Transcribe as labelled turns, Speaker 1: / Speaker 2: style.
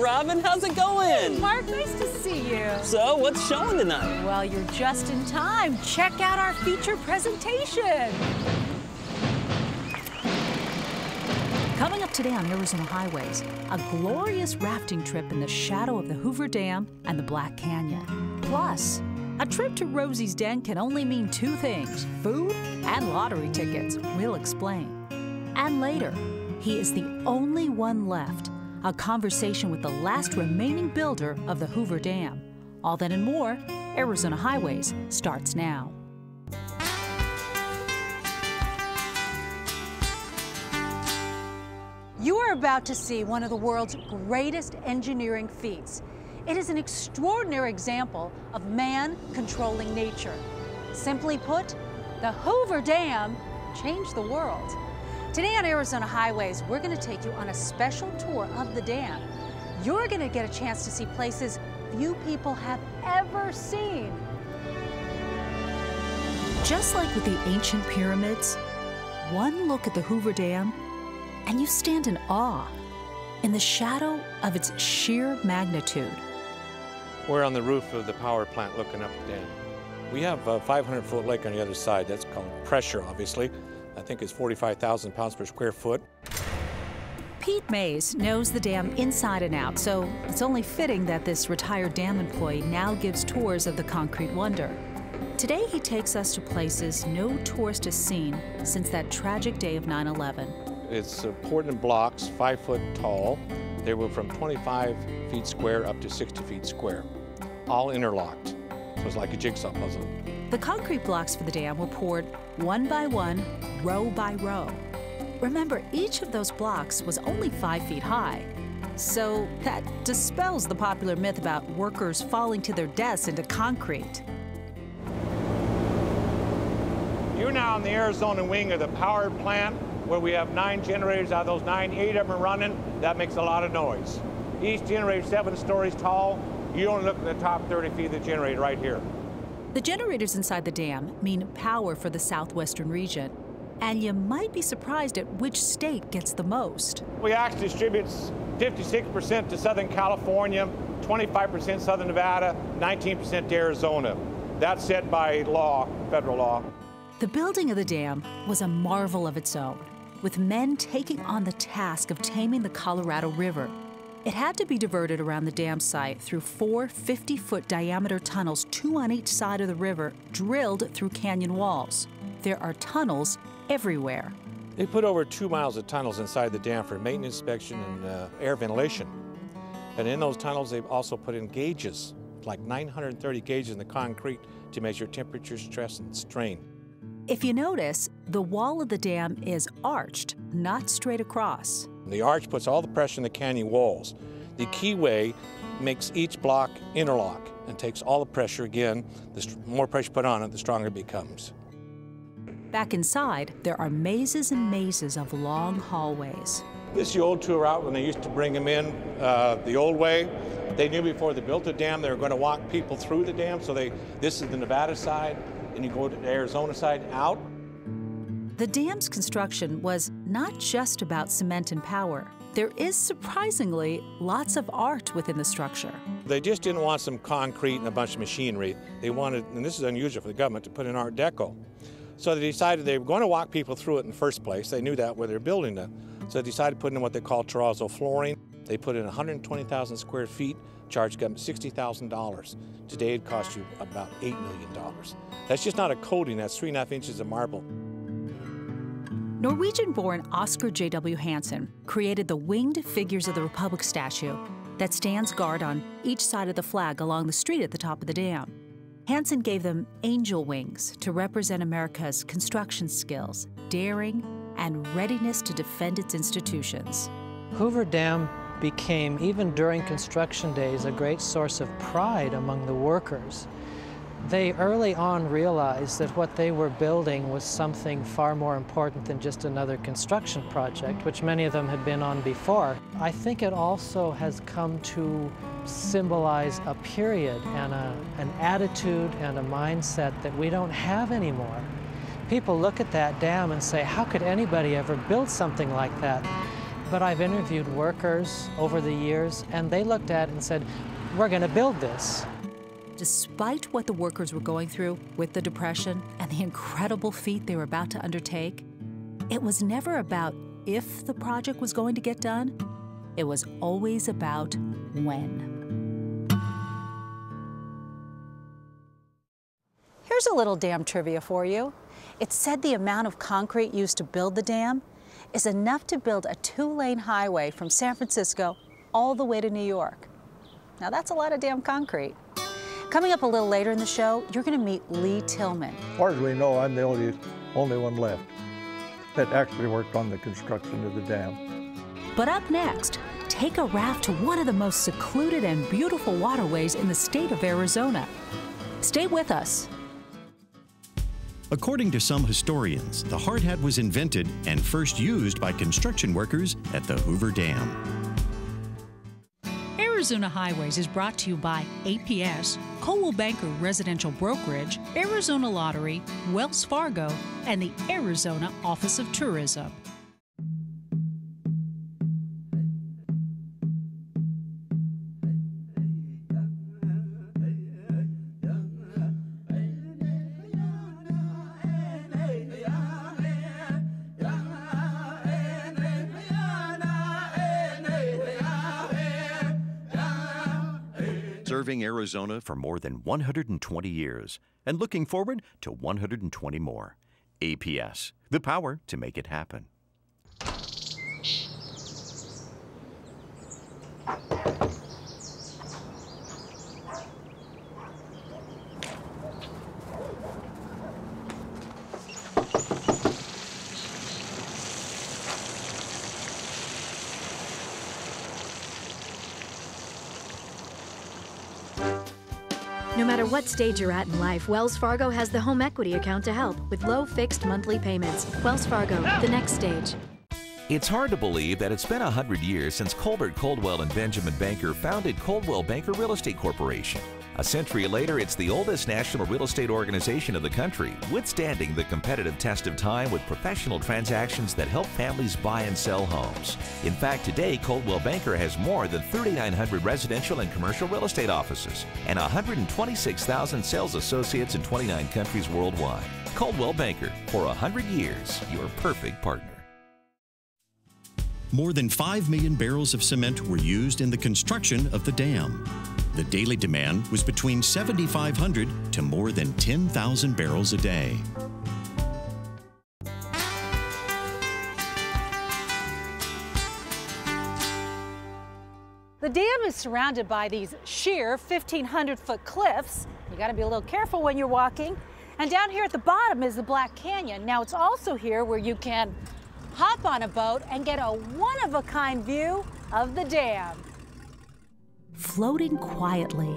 Speaker 1: Robin. How's it going?
Speaker 2: Hey, Mark, nice to see you.
Speaker 1: So, what's showing tonight?
Speaker 2: Well, you're just in time. Check out our feature presentation. Coming up today on Arizona Highways, a glorious rafting trip in the shadow of the Hoover Dam and the Black Canyon. Plus, a trip to Rosie's Den can only mean two things, food and lottery tickets. We'll explain. And later, he is the only one left. A conversation with the last remaining builder of the Hoover Dam. All that and more, Arizona Highways starts now. You are about to see one of the world's greatest engineering feats. It is an extraordinary example of man controlling nature. Simply put, the Hoover Dam changed the world. Today on Arizona Highways, we're going to take you on a special tour of the dam. You're going to get a chance to see places few people have ever seen. Just like with the ancient pyramids, one look at the Hoover Dam and you stand in awe in the shadow of its sheer magnitude.
Speaker 3: We're on the roof of the power plant looking up the dam. We have a 500-foot lake on the other side. That's called pressure, obviously. I think it's 45,000 pounds per square foot.
Speaker 2: Pete Mays knows the dam inside and out, so it's only fitting that this retired dam employee now gives tours of the concrete wonder. Today, he takes us to places no tourist has seen since that tragic day of 9/11.
Speaker 3: It's Portland blocks, 5 foot tall. They were from 25 feet square up to 60 feet square, all interlocked. So it's like a jigsaw puzzle.
Speaker 2: The concrete blocks for the dam were poured one by one, row by row. Remember, each of those blocks was only 5 feet high. So that dispels the popular myth about workers falling to their deaths into concrete.
Speaker 3: You're now in the Arizona wing of the power plant, where we have 9 generators. Out of those 9, 8 of them are running. That makes a lot of noise. Each generator is 7 stories tall. You only look at the top 30 feet of the generator right here.
Speaker 2: The generators inside the dam mean power for the southwestern region. And you might be surprised at which state gets the most.
Speaker 3: We actually distribute 56% to Southern California, 25% Southern Nevada, 19% to Arizona. That's set by law, federal law.
Speaker 2: The building of the dam was a marvel of its own, with men taking on the task of taming the Colorado River. It had to be diverted around the dam site through 4 50-foot diameter tunnels, 2 on each side of the river, drilled through canyon walls. There are tunnels everywhere.
Speaker 3: They put over 2 miles of tunnels inside the dam for maintenance, inspection, and air ventilation. And in those tunnels, they've also put in gauges, like 930 gauges in the concrete to measure temperature, stress, and strain.
Speaker 2: If you notice, the wall of the dam is arched, not straight across.
Speaker 3: The arch puts all the pressure in the canyon walls. The keyway makes each block interlock and takes all the pressure again. The more pressure put on it, the stronger it becomes.
Speaker 2: Back inside, there are mazes and mazes of long hallways.
Speaker 3: This is the old tour route when they used to bring them in the old way. They knew before they built the dam they were going to walk people through the dam, so this is the Nevada side, and you go to the Arizona side out.
Speaker 2: The dam's construction was not just about cement and power. There is surprisingly lots of art within the structure.
Speaker 3: They just didn't want some concrete and a bunch of machinery. They wanted, and this is unusual for the government, to put in Art Deco. So they decided they were going to walk people through it in the first place. They knew that where they were building it. So they decided to put in what they call terrazzo flooring. They put in 120,000 square feet, charged government $60,000. Today it costs you about $8 million. That's just not a coating, that's 3.5 inches of marble.
Speaker 2: Norwegian-born Oscar J.W. Hansen created the winged figures of the Republic statue that stands guard on each side of the flag along the street at the top of the dam. Hansen gave them angel wings to represent America's construction skills, daring, and readiness to defend its institutions.
Speaker 4: Hoover Dam became, even during construction days, a great source of pride among the workers. They early on realized that what they were building was something far more important than just another construction project, which many of them had been on before. I think it also has come to symbolize a period and an attitude and a mindset that we don't have anymore. People look at that dam and say, how could anybody ever build something like that? But I've interviewed workers over the years, and they looked at it and said, we're going to build this.
Speaker 2: Despite what the workers were going through with the Depression and the incredible feat they were about to undertake, it was never about if the project was going to get done. It was always about when. Here's a little dam trivia for you. It's said the amount of concrete used to build the dam is enough to build a 2-lane highway from San Francisco all the way to New York. Now that's a lot of damn concrete. Coming up a little later in the show, you're going to meet Lee Tillman.
Speaker 5: As far as we know, I'm the only one left that actually worked on the construction of the dam.
Speaker 2: But up next, take a raft to one of the most secluded and beautiful waterways in the state of Arizona. Stay with us.
Speaker 6: According to some historians, the hard hat was invented and first used by construction workers at the Hoover Dam.
Speaker 2: Arizona Highways is brought to you by APS, Coldwell Banker Residential Brokerage, Arizona Lottery, Wells Fargo, and the Arizona Office of Tourism.
Speaker 6: Serving Arizona for more than 120 years and looking forward to 120 more. APS, the power to make it happen.
Speaker 7: No matter what stage you're at in life, Wells Fargo has the home equity account to help with low fixed monthly payments. Wells Fargo, the next stage.
Speaker 8: It's hard to believe that it's been 100 years since Colbert Coldwell and Benjamin Banker founded Coldwell Banker Real Estate Corporation. A century later, it's the oldest national real estate organization in the country, withstanding the competitive test of time with professional transactions that help families buy and sell homes. In fact, today, Coldwell Banker has more than 3,900 residential and commercial real estate offices and 126,000 sales associates in 29 countries worldwide. Coldwell Banker, for 100 years, your perfect partner.
Speaker 6: More than 5 million barrels of cement were used in the construction of the dam. The daily demand was between 7,500 to more than 10,000 barrels a day.
Speaker 2: The dam is surrounded by these sheer 1,500-foot cliffs. You got to be a little careful when you're walking. And down here at the bottom is the Black Canyon. Now it's also here where you can hop on a boat and get a one-of-a-kind view of the dam. Floating quietly